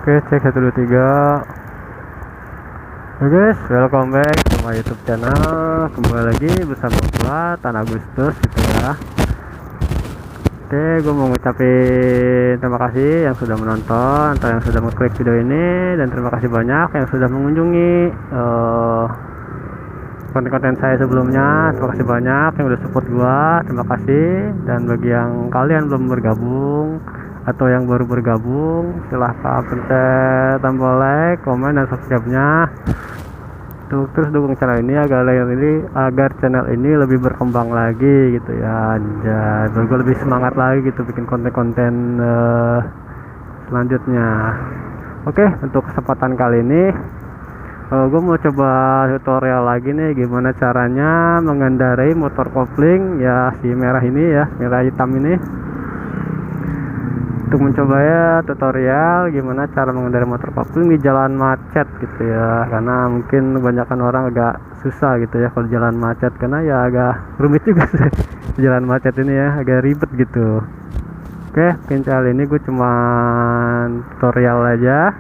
Oke, cek 1 2 3. Oke guys, welcome back ke my YouTube channel. Kembali lagi bersama gua Tan Agustus gitu ya. Oke, gua mau ngucapin terima kasih yang sudah menonton atau yang sudah mengklik video ini, dan terima kasih banyak yang sudah mengunjungi konten-konten saya sebelumnya. Terima kasih banyak yang udah support gua, terima kasih. Dan bagi yang kalian belum bergabung atau yang baru bergabung, silahkan pencet tombol like, komen, dan subscribe-nya untuk terus dukung channel ini agar channel ini lebih berkembang lagi gitu ya. Dan gue lebih semangat lagi gitu bikin konten-konten selanjutnya. Oke, untuk kesempatan kali ini gue mau coba tutorial lagi nih, gimana caranya mengendarai motor kopling ya, si merah ini ya, merah hitam ini. Untuk mencoba ya tutorial gimana cara mengendarai motor kopling di jalan macet gitu ya, karena mungkin kebanyakan orang agak susah gitu ya kalau jalan macet, karena ya agak rumit juga sih jalan macet ini ya, agak ribet gitu. Oke, kali ini gue cuma tutorial aja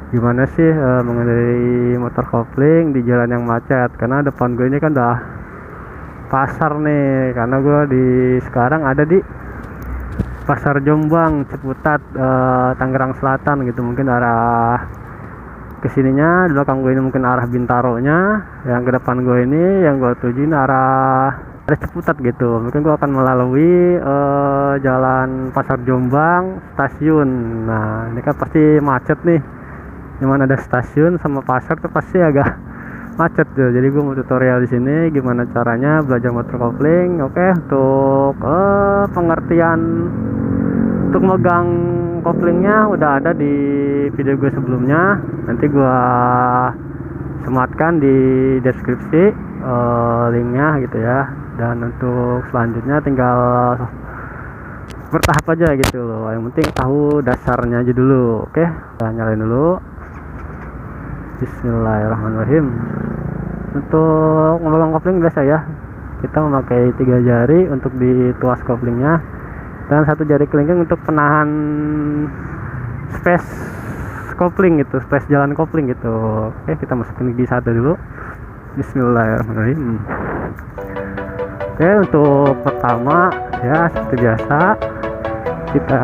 gimana sih mengendarai motor kopling di jalan yang macet, karena depan gue ini kan udah pasar nih, karena gue sekarang ada di Pasar Jombang, Ciputat, Tangerang Selatan gitu. Mungkin arah kesininya, di belakang gue ini mungkin arah Bintaro-nya, yang ke depan gue ini yang gue tujuin arah Ciputat gitu. Mungkin gue akan melalui jalan Pasar Jombang stasiun. Nah, ini kan pasti macet nih, dimana ada stasiun sama pasar tuh pasti agak macet tuh. Jadi gue mau tutorial di sini gimana caranya belajar motor kopling. Oke, untuk pengertian untuk megang koplingnya udah ada di video gue sebelumnya, nanti gue sematkan di deskripsi linknya gitu ya. Dan untuk selanjutnya tinggal bertahap aja gitu loh, yang penting tahu dasarnya aja dulu. Oke, kita nyalain dulu. Bismillahirrahmanirrahim. Untuk memegang kopling biasa ya, kita memakai 3 jari untuk di tuas koplingnya dan 1 jari kelingking untuk penahan space kopling gitu, space jalan kopling gitu. Oke, kita masukin gigi 1 dulu. Bismillahirrahmanirrahim. Oke, untuk pertama ya seperti biasa kita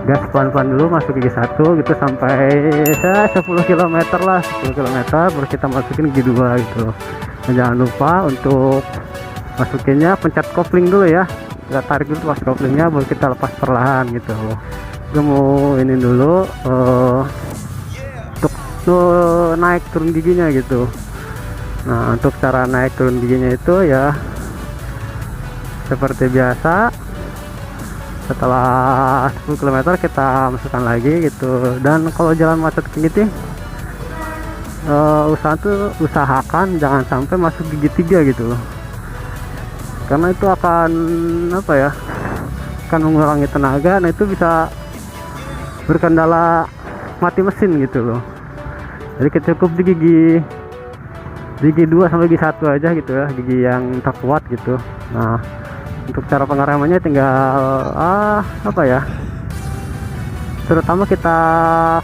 gas pelan-pelan dulu, masuk gigi 1 gitu sampai 10 km lah, 10 km baru kita masukin gigi 2 gitu. Dan jangan lupa untuk masukinnya pencet kopling dulu ya, kita tarik dulu pas koplingnya baru kita lepas perlahan gitu. Gue mau ini dulu untuk naik turun giginya gitu. Nah, untuk cara naik turun giginya itu ya seperti biasa, setelah 10 km kita masukkan lagi gitu. Dan kalau jalan macet kayak gitu usahakan jangan sampai masuk gigi 3 gitu loh, karena itu akan akan mengurangi tenaga. Nah, itu bisa berkendala mati mesin gitu loh. Jadi kita cukup di gigi 2 sampai gigi 1 aja gitu ya, gigi yang terkuat gitu. Nah, untuk cara pengeremannya tinggal terutama kita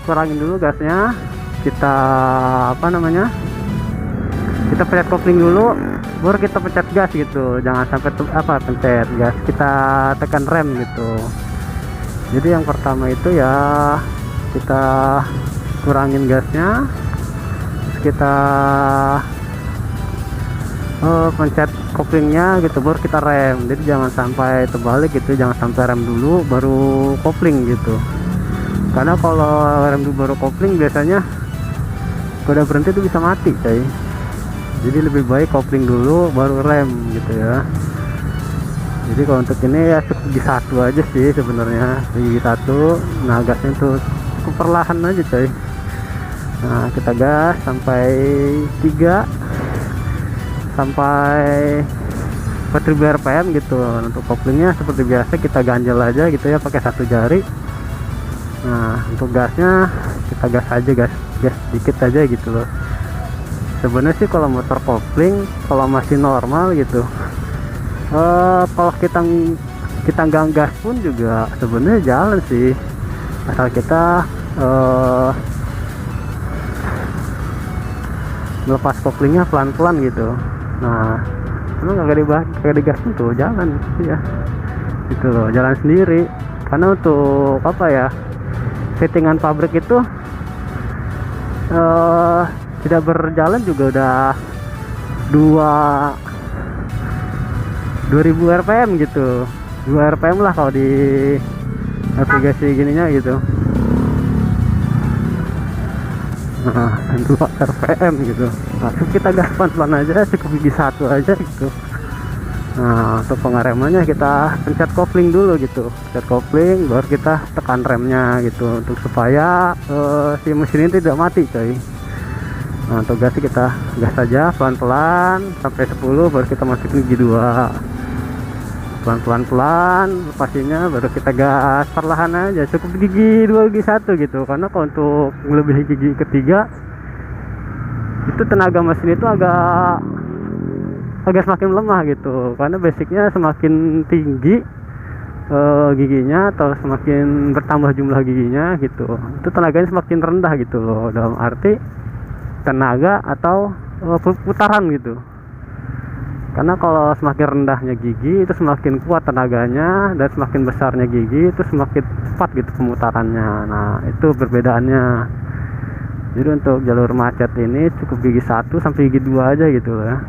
kurangin dulu gasnya, kita kita pencet kopling dulu baru kita pencet gas gitu. Jangan sampai pencet gas, kita tekan rem gitu. Jadi yang pertama itu ya kita kurangin gasnya, terus kita pencet koplingnya gitu baru kita rem. Jadi jangan sampai terbalik gitu, jangan sampai rem dulu baru kopling gitu, karena kalau rem dulu baru kopling biasanya udah berhenti itu bisa mati coy. Jadi lebih baik kopling dulu baru rem gitu ya. Jadi kalau untuk ini ya cukup gigi 1 aja sih sebenarnya, gigi 1. Nah, gasnya tuh cukup perlahan aja coy. Nah, kita gas sampai 3 sampai 4000 rpm gitu. Untuk koplingnya seperti biasa kita ganjel aja gitu ya pakai 1 jari. Nah, untuk gasnya kita gas aja, gas dikit aja gitu loh. Sebenarnya sih kalau motor kopling kalau masih normal gitu, kalau kita nggak gas pun juga sebenarnya jalan sih. asal kita melepas koplingnya pelan-pelan gitu. Nah emang kagak digas tuh jalan ya gitu loh, jalan sendiri. Karena untuk apa ya, settingan pabrik itu tidak berjalan juga udah 2000 rpm gitu, 2 rpm lah kalau di navigasi gininya gitu. Nah 2 rpm gitu. Nah, kita gas pelan-pelan aja, cukup gigi 1 aja gitu. Nah untuk pengeremannya kita pencet kopling dulu gitu, pencet kopling baru kita tekan remnya gitu, untuk supaya si mesin ini tidak mati coy. Nah untuk gasnya kita gas saja pelan-pelan sampai 10, baru kita masukin gigi 2, pelan-pelan lepasinya, baru kita gas perlahan aja, cukup gigi 2 gigi 1 gitu. Karena kalau untuk melebihi gigi ketiga itu tenaga mesin itu agak semakin lemah gitu. Karena basicnya semakin tinggi giginya atau semakin bertambah jumlah giginya gitu, itu tenaganya semakin rendah gitu loh, dalam arti tenaga atau putaran gitu. Karena kalau semakin rendahnya gigi itu semakin kuat tenaganya, dan semakin besarnya gigi itu semakin cepat gitu pemutarannya. Nah itu perbedaannya. Jadi untuk jalur macet ini cukup gigi 1 sampai gigi 2 aja gitu loh ya.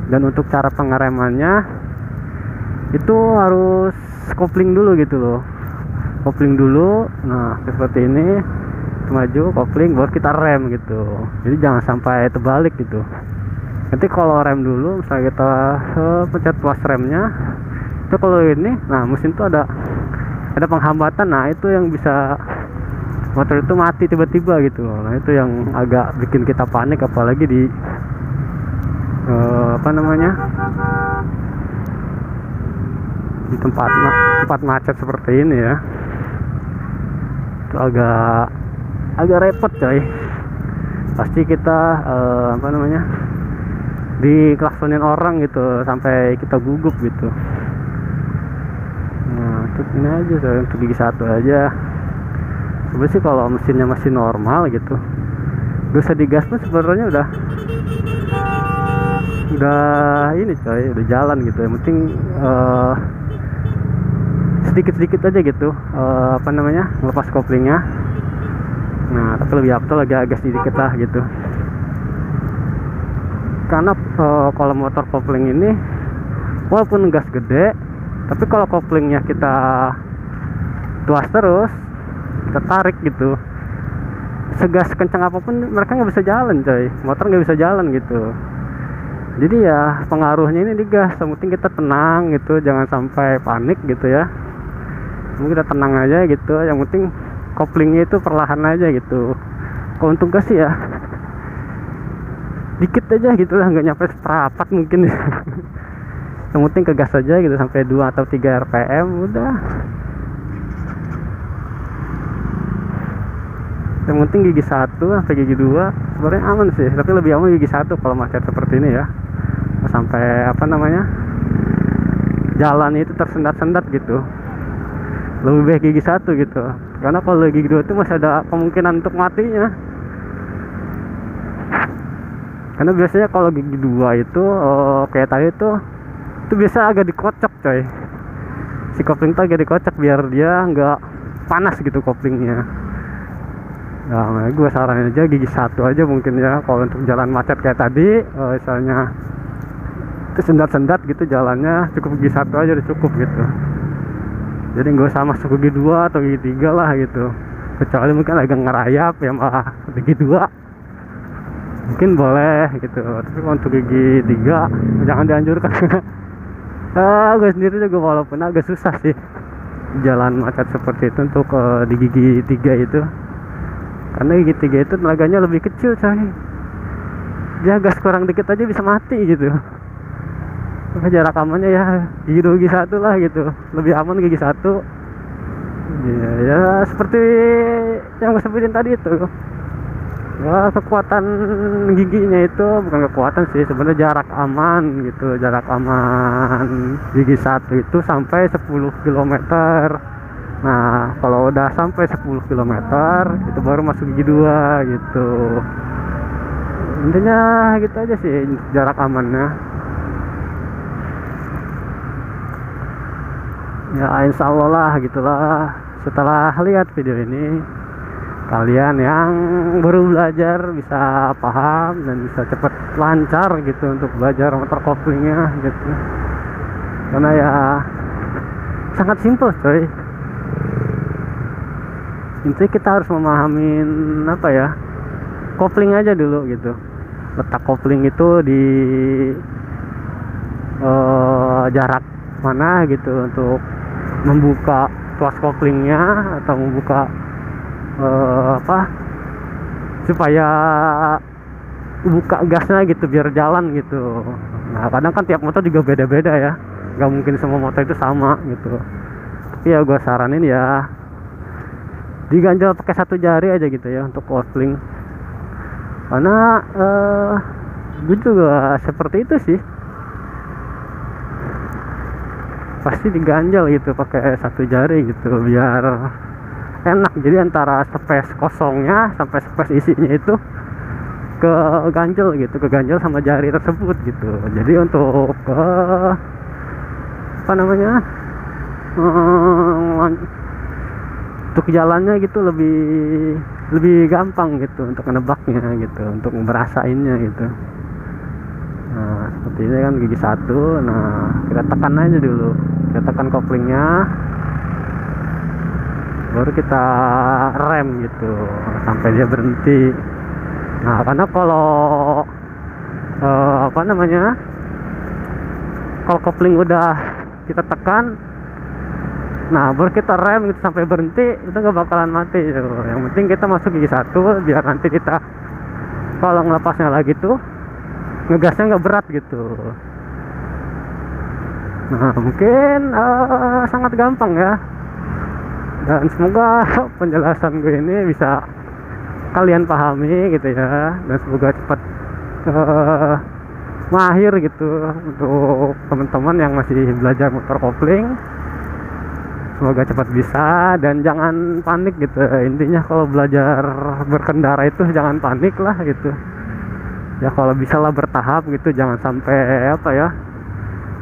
Dan untuk cara pengeremannya itu harus kopling dulu gitu loh, kopling dulu. Nah seperti ini, maju kopling baru kita rem gitu. Jadi jangan sampai terbalik gitu. Nanti kalau rem dulu, misalnya kita pencet tuas remnya itu, kalau ini nah mesin tuh ada penghambatan. Nah itu yang bisa motor itu mati tiba-tiba gitu. Nah itu yang agak bikin kita panik, apalagi di di tempat macet seperti ini ya. Itu agak repot coy. Pasti kita diklaksonin orang gitu sampai kita gugup gitu. Nah untuk ini aja coy, untuk gigi 1 aja. Sebenarnya sih kalau mesinnya masih normal gitu, gak usah digas pun sebenarnya udah ini coy, udah jalan gitu. Yang penting sedikit-sedikit aja gitu lepas koplingnya. Nah tapi lebih afdal agak sedikit lah gitu. Karena kalau motor kopling ini walaupun gas gede, tapi kalau koplingnya kita tuas terus, kita tarik gitu, segas kencang apapun mereka nggak bisa jalan coy, motor nggak bisa jalan gitu. Jadi ya pengaruhnya ini di gas. Yang penting kita tenang gitu, jangan sampai panik gitu ya. Mungkin kita tenang aja gitu, yang penting koplingnya itu perlahan aja gitu. Kalau untuk gas ya dikit aja gitu lah, nggak nyampe seperempat mungkin. Yang penting ke gas aja gitu sampai 2 atau 3 rpm udah. Yang penting gigi 1 sampai gigi 2 sebenarnya aman sih, tapi lebih aman gigi 1 kalau macet seperti ini ya. Sampai jalan itu tersendat-sendat gitu, lebih baik gigi 1 gitu. Karena kalau gigi 2 itu masih ada kemungkinan untuk matinya. Karena biasanya kalau gigi 2 itu kayak tadi itu biasa agak dikocok coy, si kopling tuh agak dikocok biar dia nggak panas gitu koplingnya. Nah gue saranin aja gigi 1 aja mungkin ya, kalau untuk jalan macet kayak tadi. Misalnya itu sendat-sendat gitu jalannya, cukup gigi 1 aja udah cukup gitu. Jadi nggak usah masuk gigi 2 atau gigi 3 lah gitu, kecuali mungkin agak ngerayap ya malah gigi 2 mungkin boleh gitu. Tapi kalau untuk gigi 3 jangan dianjurkan. Gue sendiri juga walaupun agak susah sih jalan macet seperti itu untuk di gigi 3 itu, karena gigi 3 itu tenaganya lebih kecil coy. Dia gas kurang dikit aja bisa mati gitu. Jarak amannya ya gigi 2 gigi 1 lah gitu, lebih aman gigi 1 ya seperti yang gue sebutin tadi itu ya. Kekuatan giginya itu bukan kekuatan sih sebenarnya, jarak aman gitu. Jarak aman gigi 1 itu sampai 10 km Nah kalau udah sampai 10 kilometer itu baru masuk gigi 2 gitu. Intinya gitu aja sih jarak amannya. Ya insya Allah lah gitulah. Setelah lihat video ini, kalian yang baru belajar bisa paham dan bisa cepat lancar gitu untuk belajar motor koplingnya gitu. Karena ya sangat simpel coy. Intinya kita harus memahamin apa ya, kopling aja dulu gitu. Letak kopling itu di jarak mana gitu untuk membuka tuas koplingnya atau membuka apa supaya buka gasnya gitu biar jalan gitu. Nah kadang kan tiap motor juga beda-beda ya, nggak mungkin semua motor itu sama gitu. Tapi ya gue saranin ya diganjel pakai satu jari aja gitu ya untuk kopling, karena gue juga seperti itu sih, pasti diganjel gitu pakai satu jari gitu biar enak. Jadi antara space kosongnya sampai space isinya itu ke ganjel gitu, ke ganjel sama jari tersebut gitu. Jadi untuk apa namanya untuk jalannya gitu lebih gampang gitu untuk menebaknya gitu, untuk ngerasainnya gitu. Nah seperti ini kan gigi 1. Nah kita tekan aja dulu, kita tekan koplingnya, baru kita rem gitu sampai dia berhenti. Nah karena kalau apa namanya, kalau kopling udah kita tekan, nah baru kita rem gitu sampai berhenti, itu nggak bakalan mati gitu. Yang penting kita masuk gigi 1 biar nanti kita kalau ngelepasnya lagi tuh ngegasnya nggak berat gitu. Nah mungkin sangat gampang ya, dan semoga penjelasan gue ini bisa kalian pahami gitu ya, dan semoga cepat mahir gitu untuk teman-teman yang masih belajar motor kopling. Semoga cepat bisa dan jangan panik gitu. Intinya kalau belajar berkendara itu jangan panik lah gitu ya. Kalau bisa lah bertahap gitu, jangan sampai apa ya,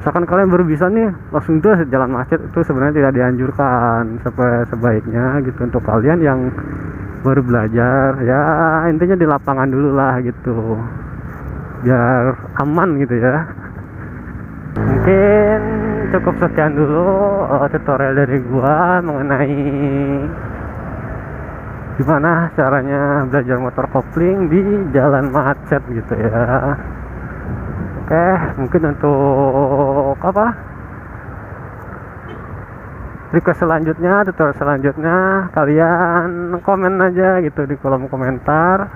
misalkan kalian baru bisa nih langsung tuh jalan macet, itu sebenarnya tidak dianjurkan. Sebaiknya gitu untuk kalian yang baru belajar ya, intinya di lapangan dulu lah gitu biar aman gitu ya. Mungkin cukup sekian dulu tutorial dari gua mengenai gimana caranya belajar motor kopling di jalan macet gitu ya. Oke, mungkin untuk apa, request selanjutnya, tutorial selanjutnya, kalian komen aja gitu di kolom komentar,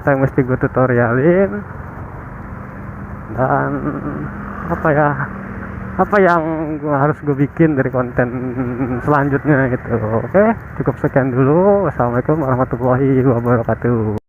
saya mesti gue tutorialin. Dan apa ya, apa yang harus gue bikin dari konten selanjutnya gitu. Oke, cukup sekian dulu. Wassalamualaikum warahmatullahi wabarakatuh.